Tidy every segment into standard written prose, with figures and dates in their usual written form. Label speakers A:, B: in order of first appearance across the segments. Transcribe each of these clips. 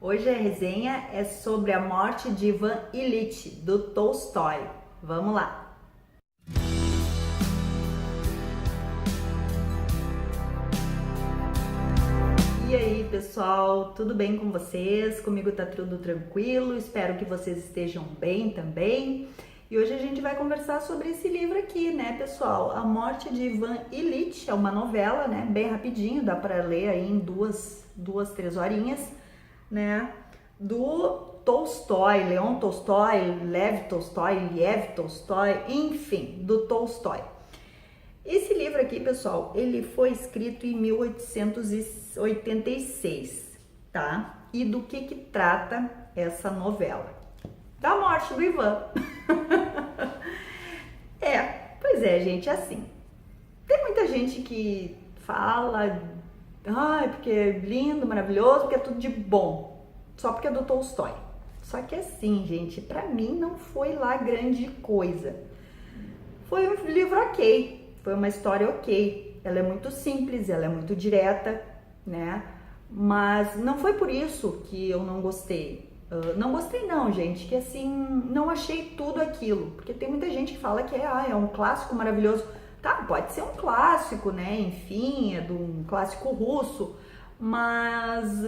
A: Hoje a resenha é sobre a morte de Ivan Ilitch, do Tolstói. Vamos lá! E aí, pessoal, tudo bem com vocês? Comigo tá tudo tranquilo, espero que vocês estejam bem também. E hoje a gente vai conversar sobre esse livro aqui, né, pessoal? A Morte de Ivan Ilitch, é uma novela, né, bem rapidinho, dá para ler aí em duas, 3 horinhas, né, do Tolstói, Leon Tolstói, Lev Tolstói, Liev Tolstói, enfim, do Tolstói. Esse livro aqui, pessoal, ele foi escrito em 1886, tá? E do que trata essa novela? Da morte do Ivan. Pois é, gente, assim, tem muita gente que fala, porque é lindo, maravilhoso, porque é tudo de bom, só porque é do Tolstói. Só que assim, gente, pra mim não foi lá grande coisa. Foi um livro ok, foi uma história ok, ela é muito simples, ela é muito direta, né? Mas não foi por isso que eu não gostei. Não gostei não, gente, que assim, não achei tudo aquilo, porque tem muita gente que fala que é um clássico maravilhoso. Tá, pode ser um clássico, né, enfim, é de um clássico russo, mas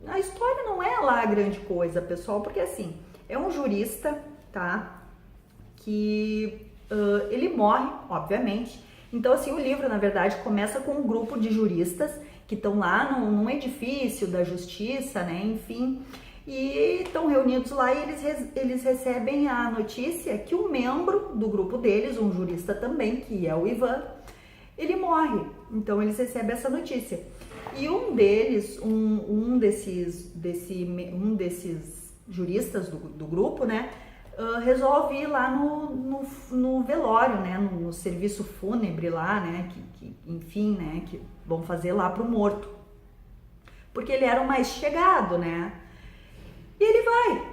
A: a história não é lá grande coisa, pessoal, porque assim, é um jurista, tá, que ele morre, obviamente. Então assim, o livro, na verdade, começa com um grupo de juristas que estão lá num edifício da justiça, né, enfim, e estão reunidos lá e eles recebem a notícia que um membro do grupo deles, um jurista também, que é o Ivan, ele morre. Então eles recebem essa notícia. E um deles, um desses juristas do grupo, né, resolve ir lá no velório, né, no serviço fúnebre lá, né, enfim, né, que vão fazer lá pro morto. Porque ele era o mais chegado, né? E ele vai,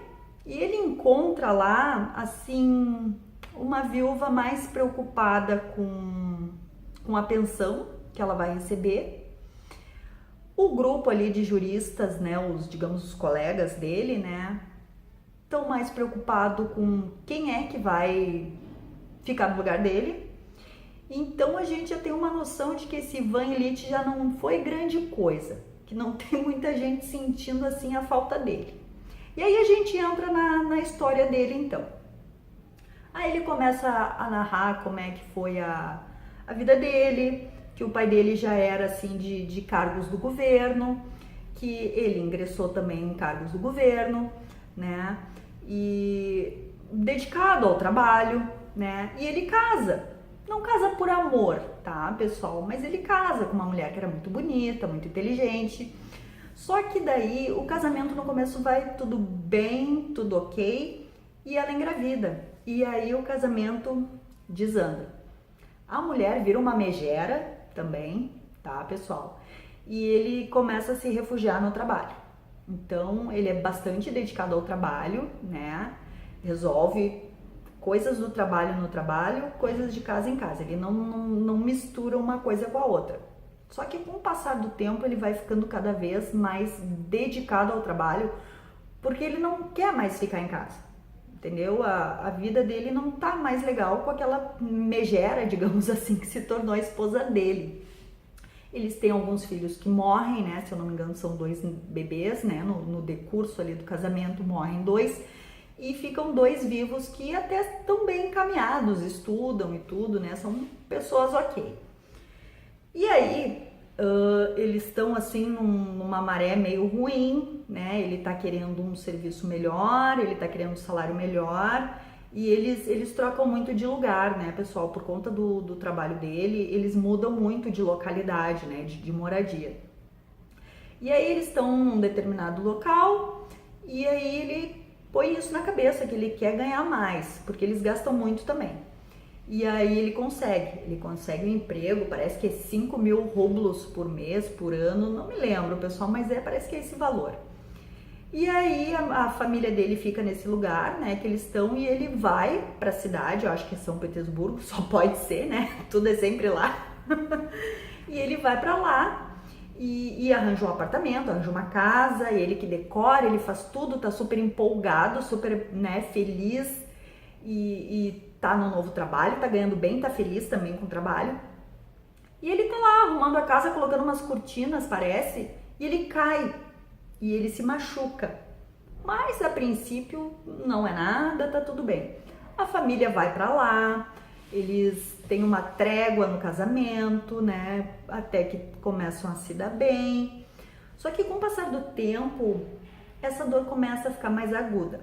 A: e ele encontra lá, assim, uma viúva mais preocupada com a pensão que ela vai receber. O grupo ali de juristas, né, digamos, os colegas dele, né, estão mais preocupados com quem é que vai ficar no lugar dele. Então a gente já tem uma noção de que esse Ivan Ilitch já não foi grande coisa, que não tem muita gente sentindo assim a falta dele. E aí a gente entra na história dele, então. Aí ele começa a narrar como é que foi a vida dele, que o pai dele já era, assim, de cargos do governo, que ele ingressou também em cargos do governo, né? E dedicado ao trabalho, né? E ele casa. Não casa por amor, tá, pessoal? Mas ele casa com uma mulher que era muito bonita, muito inteligente. Só que daí o casamento no começo vai tudo bem, tudo ok, e ela engravida. E aí o casamento desanda. A mulher vira uma megera também, tá, pessoal? E ele começa a se refugiar no trabalho. Então ele é bastante dedicado ao trabalho, né? Resolve coisas do trabalho no trabalho, coisas de casa em casa. Ele não mistura uma coisa com a outra. Só que com o passar do tempo ele vai ficando cada vez mais dedicado ao trabalho, porque ele não quer mais ficar em casa, entendeu? A vida dele não tá mais legal com aquela megera, digamos assim, que se tornou a esposa dele. Eles têm alguns filhos que morrem, né? Se eu não me engano, são 2 bebês, né? No decurso ali do casamento morrem 2 e ficam 2 vivos que até estão bem encaminhados, estudam e tudo, né? São pessoas ok. E aí, eles estão assim numa maré meio ruim, né? Ele tá querendo um serviço melhor, ele tá querendo um salário melhor e eles trocam muito de lugar, né, pessoal? Por conta do trabalho dele, eles mudam muito de localidade, né? De moradia. E aí eles estão num determinado local e aí ele põe isso na cabeça, que ele quer ganhar mais, porque eles gastam muito também. E aí ele consegue um emprego, parece que é 5.000 rublos por mês, por ano, não me lembro, pessoal, mas parece que é esse valor. E aí a família dele fica nesse lugar, né, que eles estão, e ele vai para a cidade, eu acho que é São Petersburgo, só pode ser, né, tudo é sempre lá. E ele vai para lá e arranja um apartamento, arranja uma casa, ele que decora, ele faz tudo, tá super empolgado, super, né, feliz e tá no novo trabalho, tá ganhando bem, tá feliz também com o trabalho. E ele tá lá arrumando a casa, colocando umas cortinas, parece, e ele cai e ele se machuca. Mas a princípio não é nada, tá tudo bem. A família vai pra lá, eles têm uma trégua no casamento, né? Até que começam a se dar bem. Só que com o passar do tempo, essa dor começa a ficar mais aguda,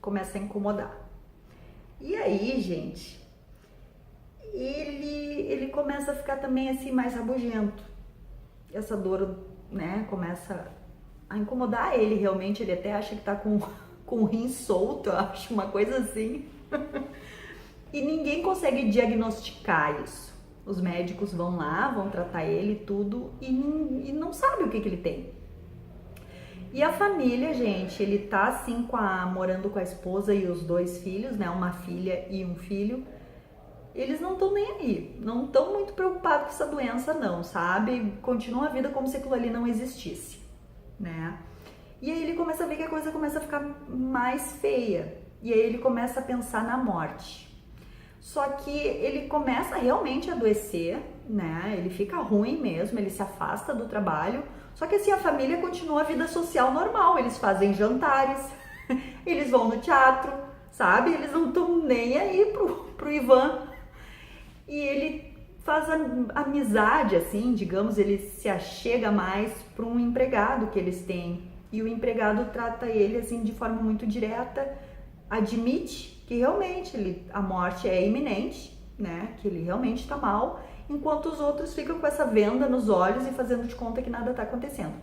A: começa a incomodar. E aí, gente, ele começa a ficar também assim mais rabugento. Essa dor, né, começa a incomodar ele realmente, ele até acha que tá com o rim solto, eu acho uma coisa assim. E ninguém consegue diagnosticar isso. Os médicos vão lá, vão tratar ele tudo e não sabe o que ele tem. E a família, gente, ele tá assim morando com a esposa e os 2 filhos, né? Uma filha e um filho. Eles não estão nem aí, não estão muito preocupados com essa doença não, sabe? Continua a vida como se aquilo ali não existisse, né? E aí ele começa a ver que a coisa começa a ficar mais feia. E aí ele começa a pensar na morte. Só que ele começa realmente a adoecer, né? Ele fica ruim mesmo, ele se afasta do trabalho. Só que assim, a família continua a vida social normal. Eles fazem jantares, eles vão no teatro, sabe? Eles não estão nem aí pro Ivan. E ele faz amizade, assim, digamos, ele se achega mais para um empregado que eles têm. E o empregado trata ele, assim, de forma muito direta, admite que realmente a morte é iminente, né? Que ele realmente está mal, enquanto os outros ficam com essa venda nos olhos e fazendo de conta que nada está acontecendo.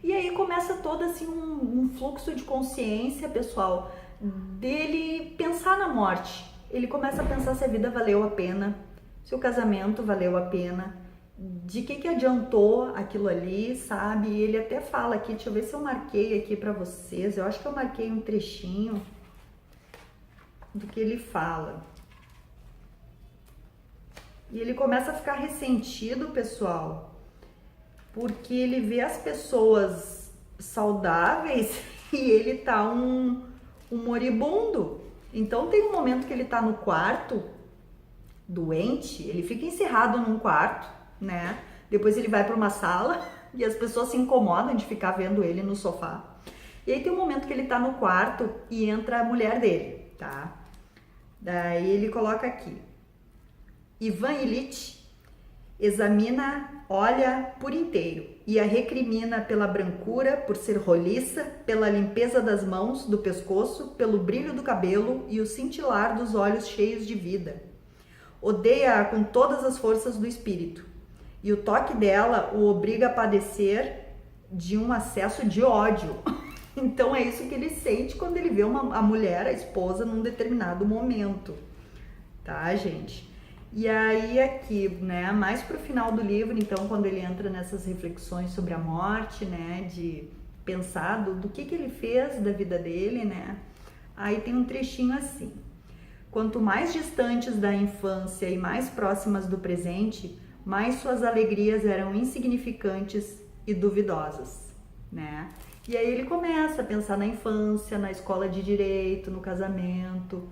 A: E aí começa todo, assim, um fluxo de consciência, pessoal, dele pensar na morte. Ele começa a pensar se a vida valeu a pena, se o casamento valeu a pena, de que adiantou aquilo ali, sabe? E ele até fala aqui, deixa eu ver se eu marquei aqui pra vocês, eu acho que eu marquei um trechinho do que ele fala. E ele começa a ficar ressentido, pessoal, porque ele vê as pessoas saudáveis e ele tá um moribundo. Então tem um momento que ele tá no quarto, doente, ele fica encerrado num quarto, né? Depois ele vai para uma sala e as pessoas se incomodam de ficar vendo ele no sofá. E aí tem um momento que ele tá no quarto e entra a mulher dele, tá? Daí ele coloca aqui: Ivan Ilitch examina, olha por inteiro e a recrimina pela brancura, por ser roliça, pela limpeza das mãos, do pescoço, pelo brilho do cabelo e o cintilar dos olhos cheios de vida. Odeia-a com todas as forças do espírito, e o toque dela o obriga a padecer de um acesso de ódio. Então é isso que ele sente quando ele vê a mulher, a esposa, num determinado momento, tá, gente? E aí aqui, né, mais pro final do livro, então, quando ele entra nessas reflexões sobre a morte, né, de pensar do que ele fez da vida dele, né, aí tem um trechinho assim: quanto mais distantes da infância e mais próximas do presente, mais suas alegrias eram insignificantes e duvidosas, né? E aí ele começa a pensar na infância, na escola de direito, no casamento,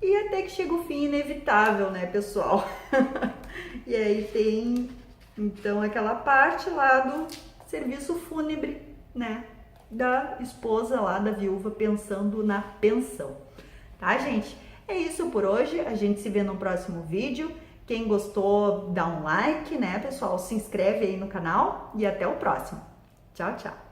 A: e até que chega o fim inevitável, né, pessoal? E aí tem, então, aquela parte lá do serviço fúnebre, né, da esposa lá, da viúva, pensando na pensão. Tá, gente? É isso por hoje, a gente se vê no próximo vídeo. Quem gostou, dá um like, né, pessoal? Se inscreve aí no canal e até o próximo. Tchau, tchau!